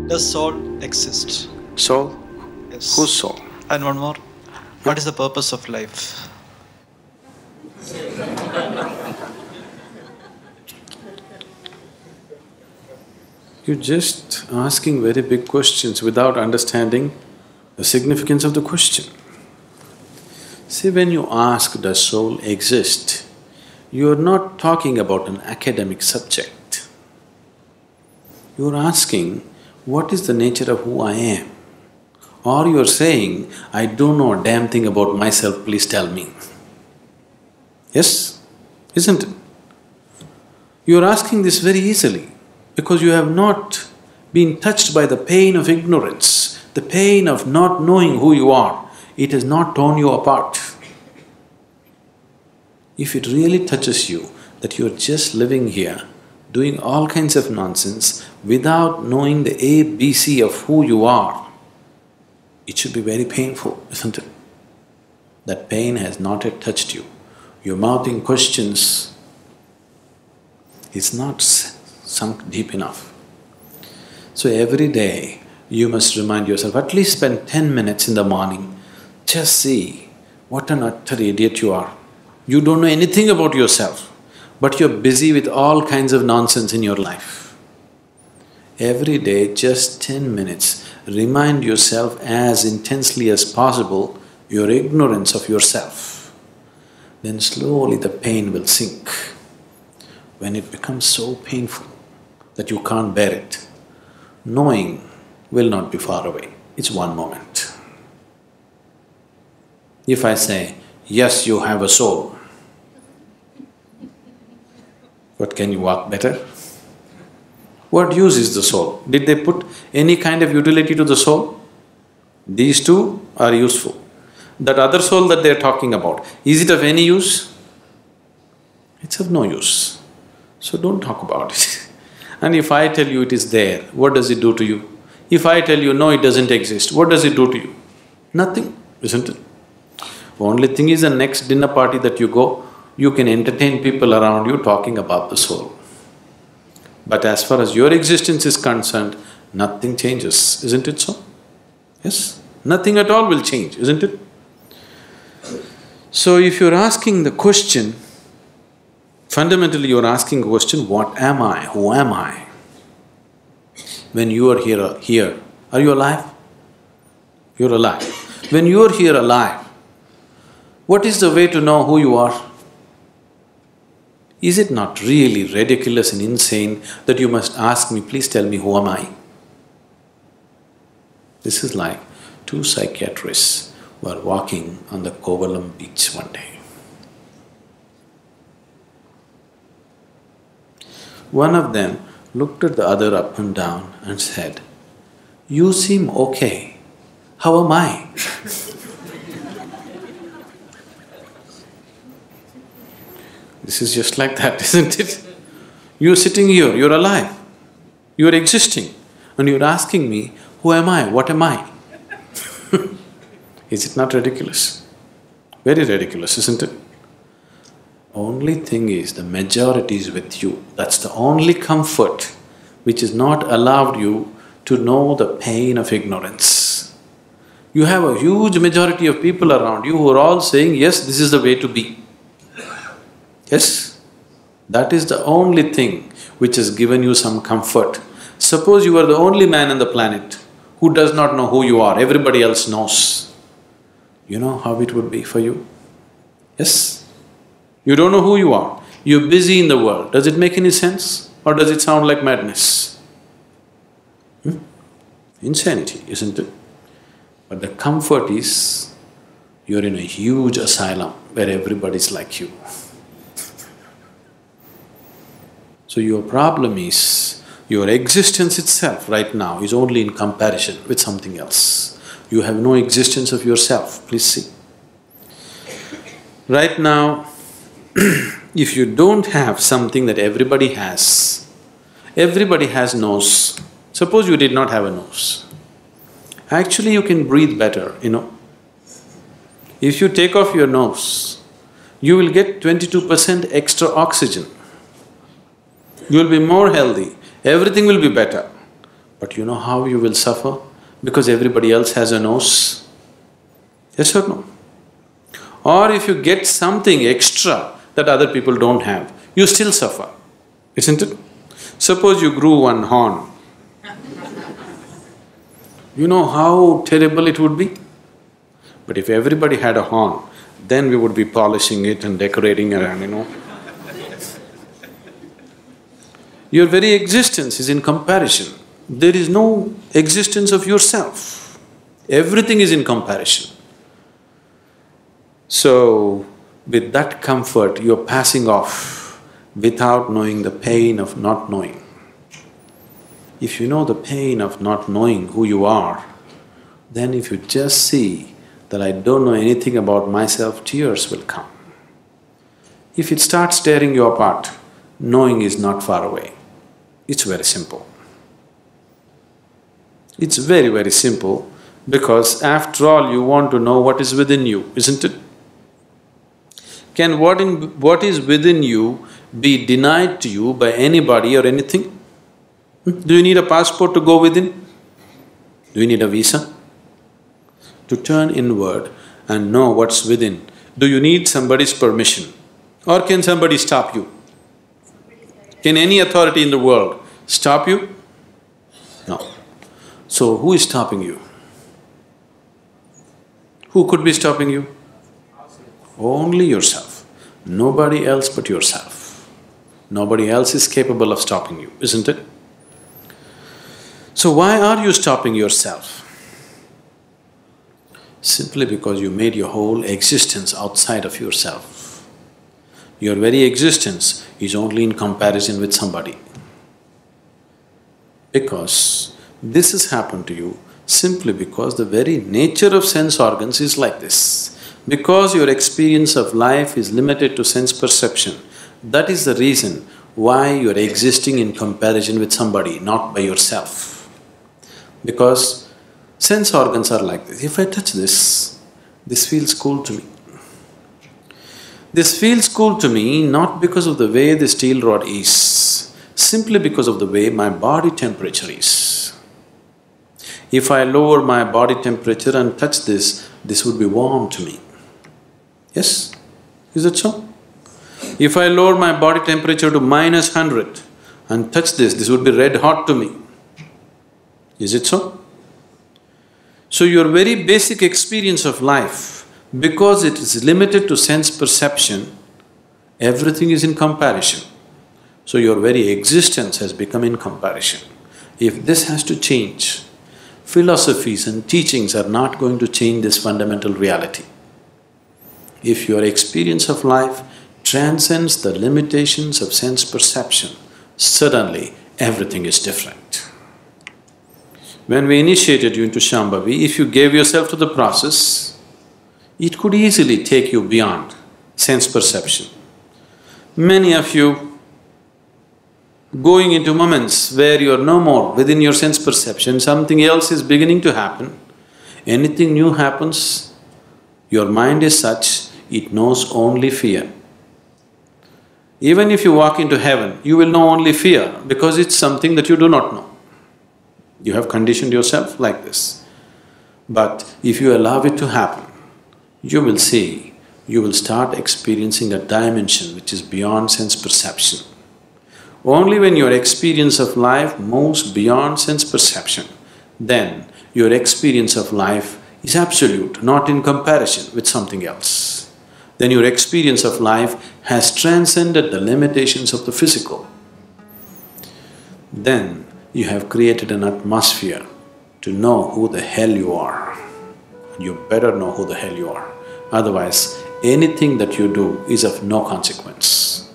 Does soul exist? Soul? Yes. Whose soul? And one more. What is the purpose of life? You're just asking very big questions without understanding the significance of the question. See, when you ask, does soul exist, you're not talking about an academic subject. You're asking, what is the nature of who I am? Or you're saying, I don't know a damn thing about myself, please tell me. Yes? Isn't it? You're asking this very easily because you have not been touched by the pain of ignorance, the pain of not knowing who you are. It has not torn you apart. If it really touches you that you're just living here, doing all kinds of nonsense without knowing the ABC of who you are, it should be very painful, isn't it? That pain has not yet touched you. You're mouthing questions, it's not sunk deep enough. So every day you must remind yourself, at least spend 10 minutes in the morning, just see what an utter idiot you are. You don't know anything about yourself, but you're busy with all kinds of nonsense in your life. Every day, just 10 minutes, remind yourself as intensely as possible your ignorance of yourself. Then slowly the pain will sink. When it becomes so painful that you can't bear it, knowing will not be far away, it's one moment. If I say, yes, you have a soul, but can you walk better? What use is the soul? Did they put any kind of utility to the soul? These two are useful. That other soul that they're talking about, is it of any use? It's of no use. So don't talk about it. And if I tell you it is there, what does it do to you? If I tell you, no, it doesn't exist, what does it do to you? Nothing, isn't it? Only thing is, the next dinner party that you go, you can entertain people around you talking about the soul. But as far as your existence is concerned, nothing changes, isn't it so? Yes? Nothing at all will change, isn't it? So if you're asking the question, fundamentally you're asking a question, what am I? Who am I? When you are here, are you alive? You're alive. When you're here alive, what is the way to know who you are? Is it not really ridiculous and insane that you must ask me, please tell me who am I? This is like two psychiatrists were walking on the Kovalam beach one day. One of them looked at the other up and down and said, "You seem okay. How am I?" This is just like that, isn't it? You're sitting here, you're alive, you're existing, and you're asking me, who am I, what am I? Is it not ridiculous? Very ridiculous, isn't it? Only thing is, the majority is with you. That's the only comfort which is not allowed you to know the pain of ignorance. You have a huge majority of people around you who are all saying, yes, this is the way to be. Yes? That is the only thing which has given you some comfort. Suppose you are the only man on the planet who does not know who you are, everybody else knows. You know how it would be for you? Yes? You don't know who you are, you're busy in the world. Does it make any sense? Or does it sound like madness? Insanity, isn't it? But the comfort is, you're in a huge asylum where everybody's like you. So your problem is, your existence itself right now is only in comparison with something else. You have no existence of yourself, please see. Right now, if you don't have something that everybody has nose. Suppose you did not have a nose. Actually, you can breathe better, you know. If you take off your nose, you will get 22% extra oxygen. You will be more healthy, everything will be better. But you know how you will suffer? Because everybody else has a nose? Yes or no? Or if you get something extra that other people don't have, you still suffer, isn't it? Suppose you grew one horn. You know how terrible it would be? But if everybody had a horn, then we would be polishing it and decorating around, you know. Your very existence is in comparison. There is no existence of yourself. Everything is in comparison. So, with that comfort, you're passing off without knowing the pain of not knowing. If you know the pain of not knowing who you are, then if you just see that I don't know anything about myself, tears will come. If it starts tearing you apart, knowing is not far away. It's very simple. It's very, very simple because after all you want to know what is within you, isn't it? Can what is within you be denied to you by anybody or anything? Do you need a passport to go within? Do you need a visa? To turn inward and know what's within, do you need somebody's permission? Or can somebody stop you? Can any authority in the world stop you? No. So who is stopping you? Who could be stopping you? Only yourself. Nobody else but yourself. Nobody else is capable of stopping you, isn't it? So why are you stopping yourself? Simply because you made your whole existence outside of yourself. Your very existence is only in comparison with somebody. Because this has happened to you simply because the very nature of sense organs is like this. Because your experience of life is limited to sense perception, that is the reason why you are existing in comparison with somebody, not by yourself. Because sense organs are like this. If I touch this feels cool to me. This feels cool to me not because of the way the steel rod is, simply because of the way my body temperature is. If I lower my body temperature and touch this would be warm to me. Yes? Is it so? If I lower my body temperature to -100 and touch this would be red hot to me. Is it so? So your very basic experience of life, because it is limited to sense perception, everything is in comparison. So your very existence has become in comparison. If this has to change, philosophies and teachings are not going to change this fundamental reality. If your experience of life transcends the limitations of sense perception, suddenly everything is different. When we initiated you into Shambhavi, if you gave yourself to the process, it could easily take you beyond sense perception. Many of you going into moments where you are no more within your sense perception, something else is beginning to happen. Anything new happens, your mind is such, it knows only fear. Even if you walk into heaven, you will know only fear because it's something that you do not know. You have conditioned yourself like this. But if you allow it to happen, you will see, you will start experiencing a dimension which is beyond sense perception. Only when your experience of life moves beyond sense perception, then your experience of life is absolute, not in comparison with something else. Then your experience of life has transcended the limitations of the physical. Then you have created an atmosphere to know who the hell you are. You better know who the hell you are. Otherwise, anything that you do is of no consequence.